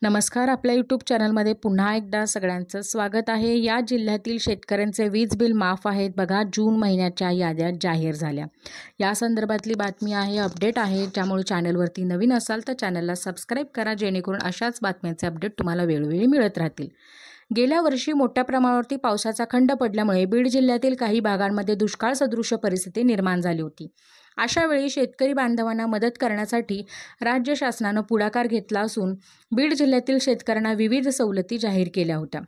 नमस्कार. आपल्या यूट्यूब चॅनलमध्ये पुन्हा एकदा सगळ्यांचं स्वागत आहे. या जिल्ह्यातील शेतकऱ्यांचे वीज बिल माफ आहेत. बघा, जून महिन्याच्या याद्या जाहीर झाल्या. या संदर्भातली बातमी आहे, अपडेट आहे. त्यामुळे चॅनलवरती नवीन असाल तर चॅनलला सबस्क्राईब करा, जेणेकरून अशाच बातम्यांचे अपडेट तुम्हाला वेळोवेळी मिळत राहतील. गेल्या वर्षी मोठ्या प्रमाणावरती पावसाचा खंड पडल्यामुळे बीड जिल्ह्यातील काही भागांमध्ये दुष्काळ सदृश परिस्थिती निर्माण झाली होती. अशा वेळी शेतकरी बांधवांना मदत करण्यासाठी राज्य शासनानं पुढाकार घेतला असून बीड जिल्ह्यातील शेतकऱ्यांना विविध सवलती जाहीर केल्या होत्या.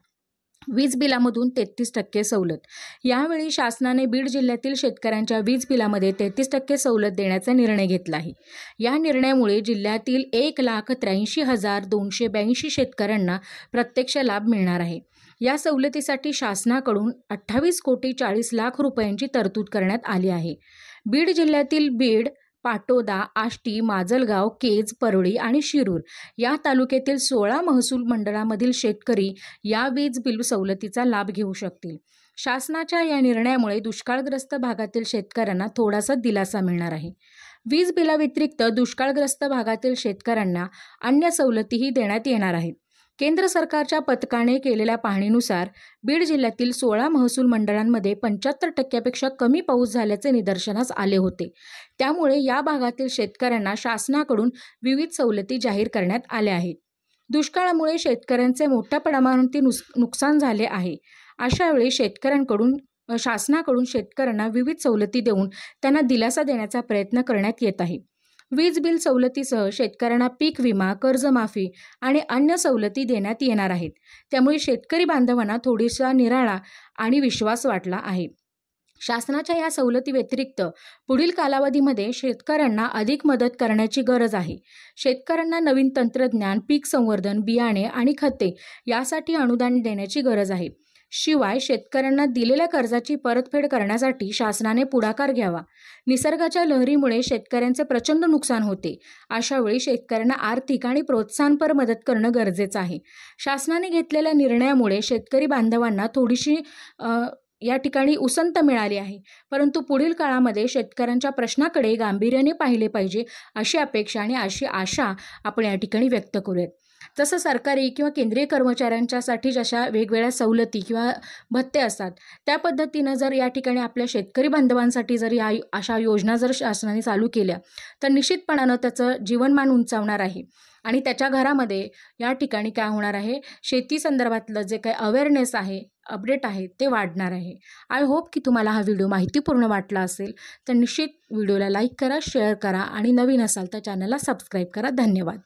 वीज बिलामधून 33% सवलत. यावेळी शासनाने बीड जिल्ह्यातील शेतकऱ्यांच्या वीज बिलामध्ये 33% सवलत देण्याचा निर्णय घेतला आहे. या निर्णयामुळे जिल्ह्यातील 1,83,282 शेतकऱ्यांना प्रत्यक्ष लाभ मिळणार आहे. या सवलतीसाठी शासनाकडून 28,40,00,000 रुपयांची तरतूद करण्यात आली आहे. बीड जिल्ह्यातील बीड, पाटोदा, आष्टी, माजलगाव, केज, परळी आणि शिरूर या तालुक्यातील 16 महसूल मंडळामधील शेतकरी या वीज बिल सवलतीचा लाभ घेऊ शकतील. शासनाच्या या निर्णयामुळे दुष्काळग्रस्त भागातील शेतकऱ्यांना थोडासा दिलासा मिळणार आहे. वीज बिलाव्यतिरिक्त दुष्काळग्रस्त भागातील शेतकऱ्यांना अन्य सवलतीही देण्यात येणार आहेत. केंद्र सरकारच्या पथकाने केलेल्या पाहणीनुसार बीड जिल्ह्यातील 16 महसूल मंडळांमध्ये 75% कमी पाऊस झाल्याचे निदर्शनास आले होते. त्यामुळे या भागातील शेतकऱ्यांना शासनाकडून विविध सवलती जाहीर करण्यात आल्या आहेत. दुष्काळामुळे शेतकऱ्यांचे मोठ्या प्रमाणावरती नुकसान झाले आहे. अशा वेळी शासनाकडून शेतकऱ्यांना विविध सवलती देऊन त्यांना दिलासा देण्याचा प्रयत्न करण्यात येत आहे. वीज बिल सवलतीसह शेतकऱ्यांना पीक विमा, कर्जमाफी आणि अन्य सवलती देण्यात येणार आहेत. त्यामुळे शेतकरी बांधवांना थोडीसा निराळा आणि विश्वास वाटला आहे. शासनाच्या या सवलती व्यतिरिक्त पुढील कालावधीमध्ये शेतकऱ्यांना अधिक मदत करण्याची गरज आहे. शेतकऱ्यांना नवीन तंत्रज्ञान, पीक संवर्धन, बियाणे आणि खते यासाठी अनुदान देण्याची गरज आहे. शिवाय शेतकऱ्यांना दिलेल्या कर्जाची परतफेड करण्यासाठी शासनाने पुढाकार घ्यावा. निसर्गाच्या लहरीमुळे शेतकऱ्यांचे प्रचंड नुकसान होते. अशा वेळी शेतकऱ्यांना आर्थिक आणि प्रोत्साहनपर मदत करणं गरजेचं आहे. शासनाने घेतलेल्या निर्णयामुळे शेतकरी बांधवांना थोडीशी या ठिकाणी उसंत मिळाली आहे. परंतु पुढील काळामध्ये शेतकऱ्यांच्या प्रश्नाकडे गांभीर्याने पाहिले पाहिजे, अशी अपेक्षा आणि अशी आशा आपण या ठिकाणी व्यक्त करूयात. जसं सरकारी किंवा केंद्रीय कर्मचाऱ्यांच्यासाठी जशा वेगवेगळ्या सवलती किंवा भत्ते असतात, त्या पद्धतीनं जर या ठिकाणी आपल्या शेतकरी बांधवांसाठी जर या अशा योजना जर शासनाने चालू केल्या तर निश्चितपणानं त्याचं जीवनमान उंचावणार आहे. आणि त्याच्या घरामध्ये या ठिकाणी काय होणार आहे, शेती संदर्भातलं जे काही अवेअरनेस आहे, अपडेट आहे, ते वाढणार आहे. आय होप की तुम्हाला हा व्हिडिओ माहितीपूर्ण वाटला असेल. तर निश्चित व्हिडिओला लाईक करा, शेअर करा आणि नवीन असाल तर चॅनलला सबस्क्राईब करा. धन्यवाद.